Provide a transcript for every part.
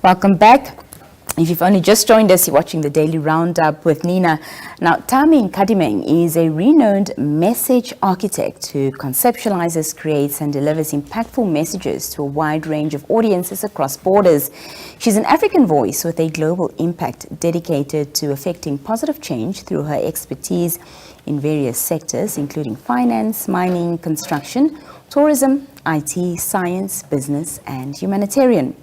Welcome back. If you've only just joined us, you're watching the Daily Roundup with Nina. Now, Thami Nkadimeng is a renowned message architect who conceptualizes, creates and delivers impactful messages to a wide range of audiences across borders. She's an African voice with a global impact dedicated to effecting positive change through her expertise in various sectors, including finance, mining, construction, tourism, IT, science, business and humanitarian.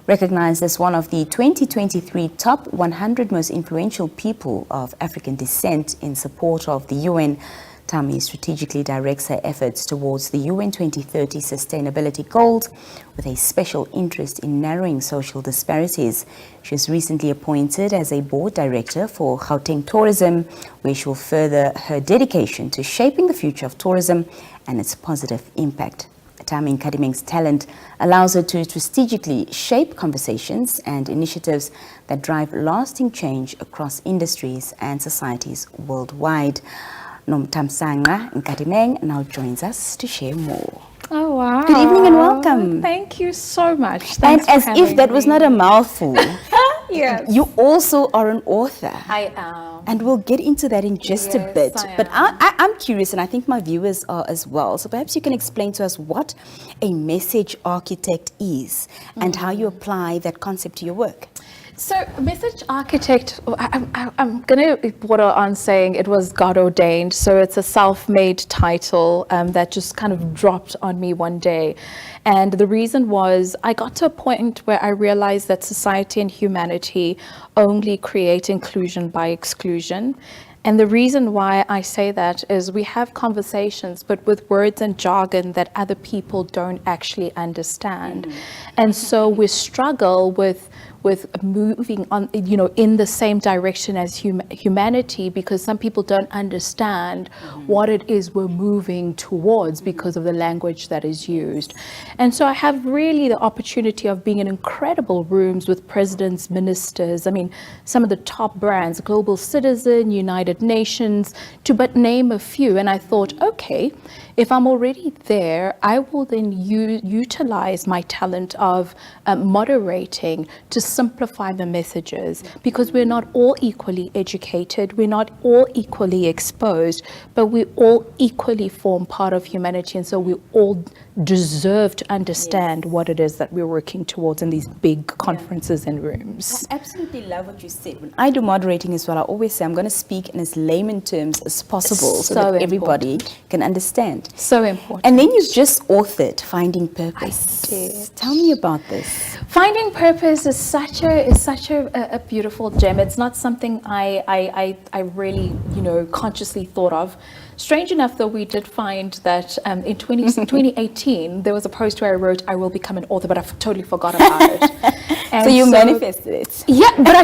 Recognized as one of the 2023 top 100 most influential people of African descent in support of the UN, Thami strategically directs her efforts towards the UN 2030 sustainability goals with a special interest in narrowing social disparities. She was recently appointed as a board director for Gauteng Tourism, where she will further her dedication to shaping the future of tourism and its positive impact. Thami Nkadimeng's talent allows her to strategically shape conversations and initiatives that drive lasting change across industries and societies worldwide. Nomtamsanga Nkadimeng now joins us to share more. Oh, wow. Good evening and welcome. Thank you so much. Thanks and as if that was not a mouthful, yes. You also are an author. I am. And we'll get into that in just a bit. But I'm curious, and I think my viewers are as well. So perhaps you can explain to us what a message architect is and how you apply that concept to your work. So, message architect, I'm going to border on saying it was God ordained. So it's a self-made title that just kind of dropped on me one day. And the reason was I got to a point where I realized that society and humanity only create inclusion by exclusion. And the reason why I say that is we have conversations, but with words and jargon that other people don't actually understand. And so we struggle with moving on, in the same direction as humanity, because some people don't understand what it is we're moving towards because of the language that is used. And so I have really the opportunity of being in incredible rooms with presidents, ministers, some of the top brands, Global Citizen, United Nations, to but name a few. And I thought, okay, if I'm already there, I will then utilize my talent of moderating to simplify the messages, because we're not all equally educated, we're not all equally exposed, but we all equally form part of humanity, and so we all deserve to understand what it is that we're working towards in these big conferences and rooms. I absolutely love what you said. When I do moderating as well, I always say I'm going to speak in as layman terms as possible so that everybody can understand. So important. And then you've just authored Finding Purpose. I did. Tell me about this. Finding Purpose is such a beautiful gem. It's not something I really consciously thought of. Strange enough, though, we did find that in 2018 there was a post where I wrote, "I will become an author," but I totally forgot about it. So you manifested it. Yeah, but I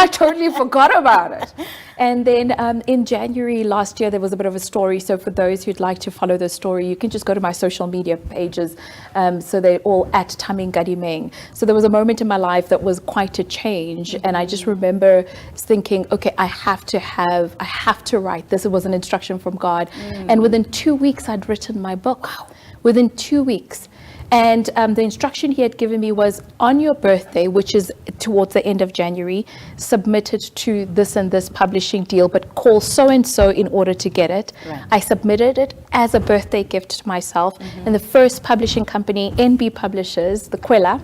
totally forgot about it. And then in January last year, there was a bit of a story. So for those who'd like to follow the story, you can just go to my social media pages. So they're all at Thami Nkadimeng. So there was a moment in my life that was quite a change. And I just remember thinking, okay, I have to write this. It was an instruction from God. And within 2 weeks, I'd written my book. Wow. Within 2 weeks. And the instruction he had given me was, on your birthday, which is towards the end of January, submit it to this and this publishing deal, but call so-and-so in order to get it. Right. I submitted it as a birthday gift to myself. And the first publishing company, NB Publishers, the Quella,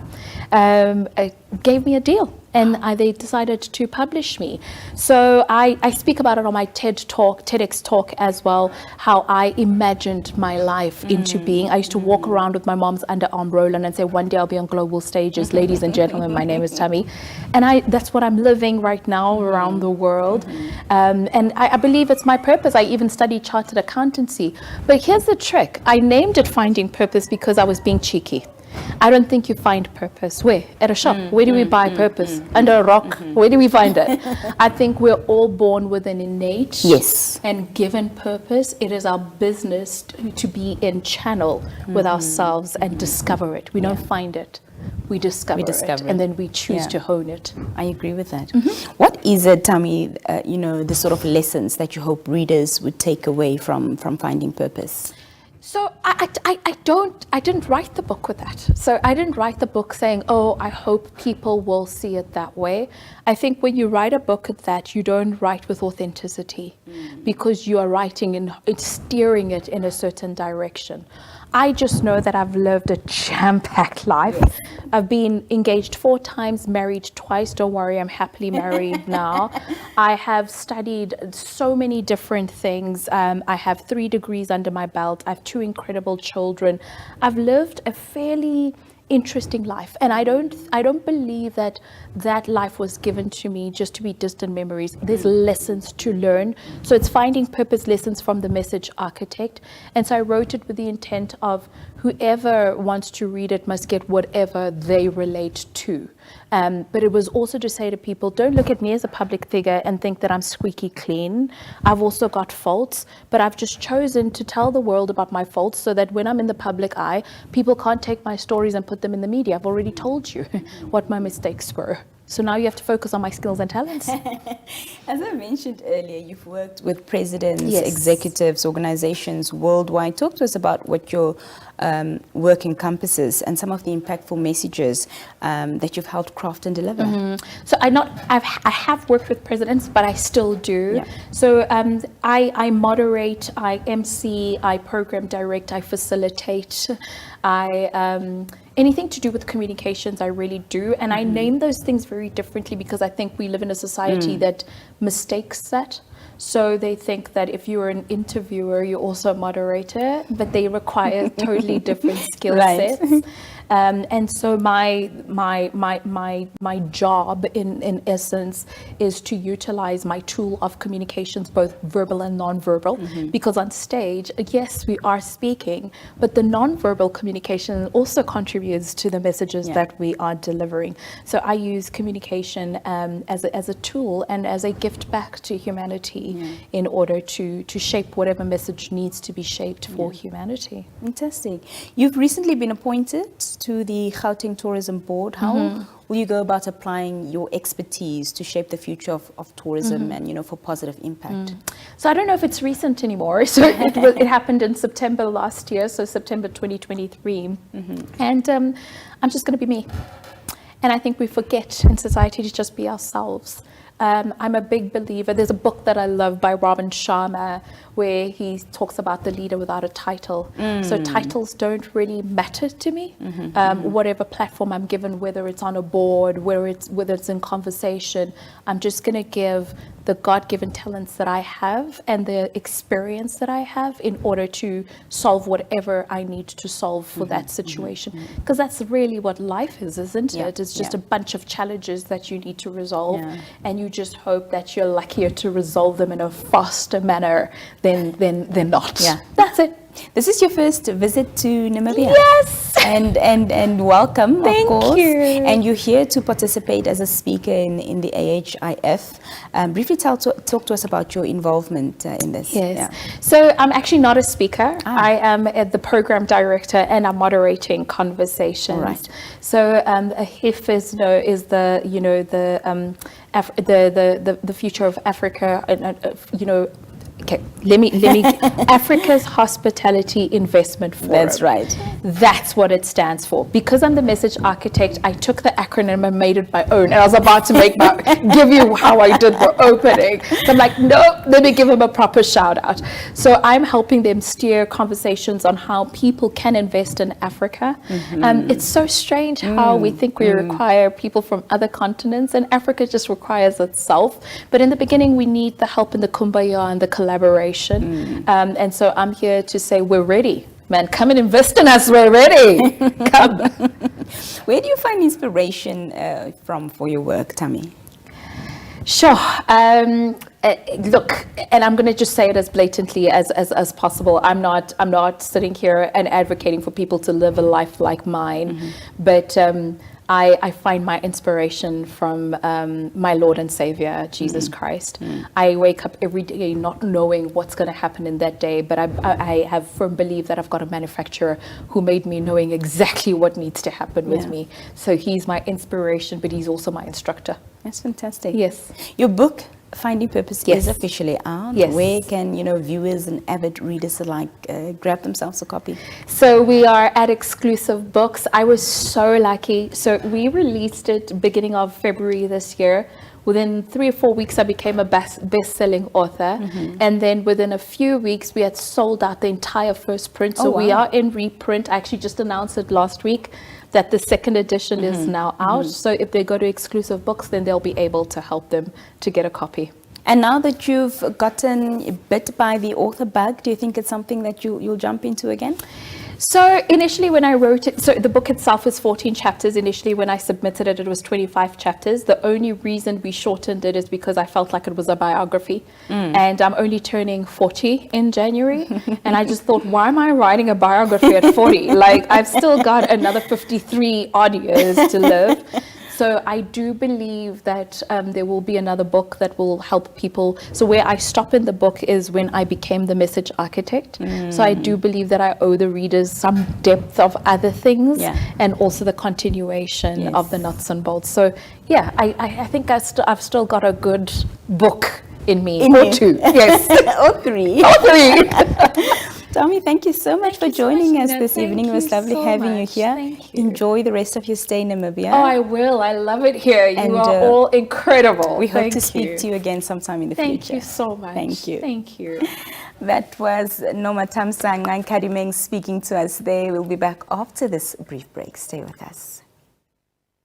gave me a deal. And they decided to publish me. So I speak about it on my TEDx talk as well, how I imagined my life into being. I used to walk around with my mom's underarm roll-on and say, one day I'll be on global stages. Ladies and gentlemen, my name is Thami. And that's what I'm living right now around the world. And I believe it's my purpose. I even studied chartered accountancy. But here's the trick. I named it Finding Purpose because I was being cheeky. I don't think you find purpose. Where? At a shop. Where do we buy purpose? Under a rock. Where do we find it? I think we're all born with an innate and given purpose. It is our business to be in channel with ourselves and discover it. We don't find it. We discover it, and then we choose to hone it. I agree with that. What is it, Thami, the sort of lessons that you hope readers would take away from Finding Purpose? So I didn't write the book with that. So I didn't write the book saying, oh, I hope people will see it that way. I think when you write a book at that, you don't write with authenticity because you are writing and it's steering it in a certain direction. I just know that I've lived a jam-packed life. Yes. I've been engaged 4 times, married twice. Don't worry, I'm happily married now. I have studied so many different things. I have 3 degrees under my belt. I have 2 incredible children. I've lived a fairly interesting life, and I don't believe that life was given to me just to be distant memories. There's lessons to learn, so it's finding purpose lessons from the message architect. And so I wrote it with the intent of whoever wants to read it must get whatever they relate to. But it was also to say to people, don't look at me as a public figure and think that I'm squeaky clean. I've also got faults, but I've just chosen to tell the world about my faults so that when I'm in the public eye, people can't take my stories and put them in the media. I've already told you what my mistakes were. So now you have to focus on my skills and talents. As I mentioned earlier, you've worked with presidents, yes, executives, organizations worldwide. Talk to us about what your work encompasses and some of the impactful messages that you've helped craft and deliver. So I have worked with presidents, but I still do. Yeah. So I moderate, I MC, I program direct, I facilitate, anything to do with communications, I really do. And I name those things very differently because I think we live in a society that mistakes that. So they think that if you're an interviewer, you're also a moderator, but they require totally different skill sets. And so my job in essence is to utilize my tool of communications, both verbal and non-verbal, because on stage, yes, we are speaking, but the non-verbal communication also contributes to the messages that we are delivering. So I use communication as a tool and as a gift back to humanity in order to shape whatever message needs to be shaped for humanity. Fantastic. You've recently been appointed to the Gauteng Tourism Board. How will you go about applying your expertise to shape the future of tourism and, for positive impact? So I don't know if it's recent anymore. So it happened in September last year, so September 2023. And I'm just going to be me. And I think we forget in society to just be ourselves. I'm a big believer. There's a book that I love by Robin Sharma where he talks about the leader without a title. So titles don't really matter to me. Whatever platform I'm given, whether it's on a board, whether it's in conversation, I'm just going to give the God-given talents that I have and the experience that I have in order to solve whatever I need to solve for that situation. Because that's really what life is, isn't it? It's just a bunch of challenges that you need to resolve, and you just hope that you're luckier to resolve them in a faster manner than not. That's it. This is your first visit to Namibia. Yes! And welcome, Thank of course. you. And you're here to participate as a speaker in the AHIF. Briefly talk to us about your involvement in this. Yes. So I'm actually not a speaker. I am the program director and I'm moderating conversations. Right. So AHIF is the future of Africa. Okay, let me Africa's Hospitality Investment Forum. That's right. That's what it stands for. Because I'm the message architect, I took the acronym and made it my own. And I was about to give you how I did the opening. So I'm like, no, let me give them a proper shout out. So I'm helping them steer conversations on how people can invest in Africa. It's so strange how we think we require people from other continents, and Africa just requires itself. But in the beginning, we need the help in the kumbaya and the collaboration. And so I'm here to say we're ready. Man, come and invest in us. We're ready. Come. Where do you find inspiration from for your work, Thami? Sure. Look, and I'm going to just say it as blatantly as possible. I'm not sitting here and advocating for people to live a life like mine, but I find my inspiration from my Lord and Savior, Jesus Christ. I wake up every day not knowing what's going to happen in that day, but I have firm belief that I've got a manufacturer who made me knowing exactly what needs to happen with me. So he's my inspiration, but he's also my instructor. That's fantastic. Yes. Your book, Finding Purpose Yes. is officially out. Yes. Where can, viewers and avid readers alike grab themselves a copy? So we are at Exclusive Books. I was so lucky. So we released it beginning of February this year. Within 3 or 4 weeks, I became a best-selling author. And then within a few weeks, we had sold out the entire first print. So we are in reprint. I actually just announced it last week that the second edition is now out. So if they go to Exclusive Books, then they'll be able to help them to get a copy. And now that you've gotten bit by the author bug, do you think it's something that you'll jump into again? So initially when I wrote it, so the book itself is 14 chapters. Initially when I submitted it, it was 25 chapters. The only reason we shortened it is because I felt like it was a biography. And I'm only turning 40 in January. And I just thought, why am I writing a biography at 40? Like, I've still got another 53 odd years to live. So I do believe that there will be another book that will help people. So where I stop in the book is when I became the message architect. So I do believe that I owe the readers some depth of other things and also the continuation of the nuts and bolts. So yeah, I think I've still got a good book in me. Or two. Yes. Or three. Or three. Thami, thank you so much for joining us this Thank evening. It was you lovely so having much. you here. Thank you. Enjoy the rest of your stay in Namibia. Oh, I will. I love it here. You And, are all incredible. We hope Thank to speak to you again sometime in the future. Thank you so much. Thank you. Thank you. That was Thami Nkadimeng speaking to us there. We'll be back after this brief break. Stay with us.